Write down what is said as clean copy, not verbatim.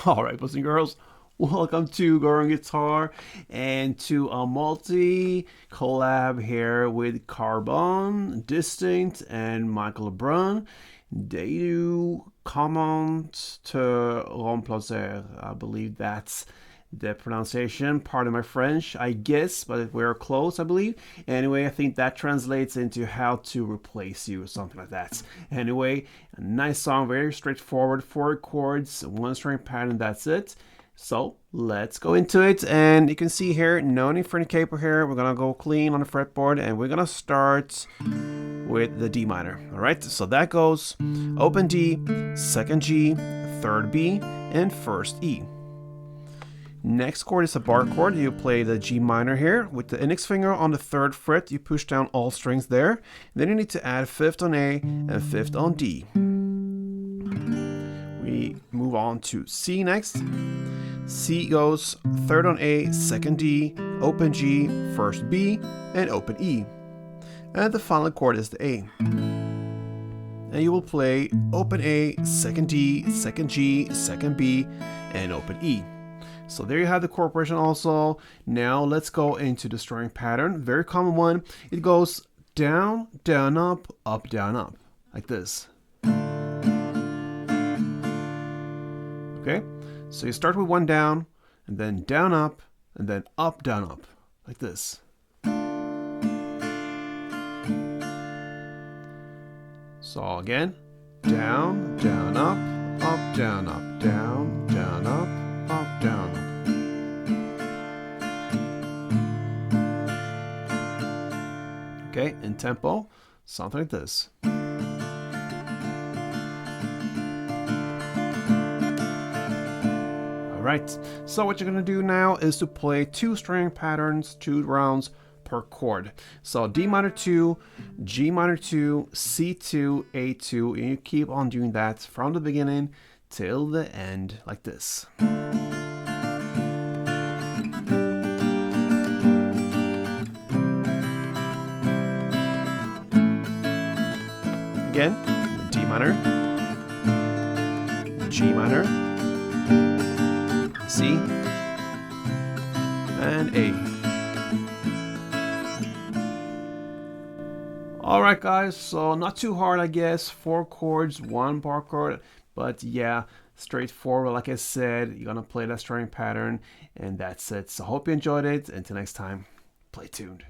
All right, boys and girls, welcome to Growing Guitar and to a multi collab here with Carbonne, Distinct, and Michaël Brun. They do comment to remplacer. I believe that's the pronunciation. Pardon my French, I guess, but we're close, I believe. Anyway, I think that translates into how to replace you or something like that. Anyway, a nice song, very straightforward, 4 chords, 1 string pattern, that's it. So let's go into it, and you can see here, no need for any capo here. We're gonna go clean on the fretboard, and we're gonna start with the D minor. All right, so that goes open D, second G, third B, and first E. Next chord is a bar chord. You play the G minor here with the index finger on the 3rd fret. You push down all strings there. Then you need to add 5th on A and 5th on D. We move on to C next. C goes 3rd on A, 2nd D, open G, 1st B, and open E. And the final chord is the A. And you will play open A, 2nd D, 2nd G, 2nd B, and open E. So there you have the chord progression also. Now let's go into the strumming pattern. Very common one. It goes down, down, up, down, up. Like this. Okay? So you start with 1 down, and then down, up, and then up, down, up. Like this. So again, down, down, up, down, up, down, down, up, down, up. Okay, in tempo, something like this. Alright, so what you're going to do now is to play 2 string patterns, 2 rounds per chord. So D minor 2, G minor 2, C2, A2, and you keep on doing that from the beginning till the end like this. Again, D minor, G minor, C, and A. Alright guys, so not too hard I guess, 4 chords, 1 bar chord, but yeah, straightforward. Like I said, you're gonna play that strumming pattern, and that's it. So hope you enjoyed it. Until next time, play tuned.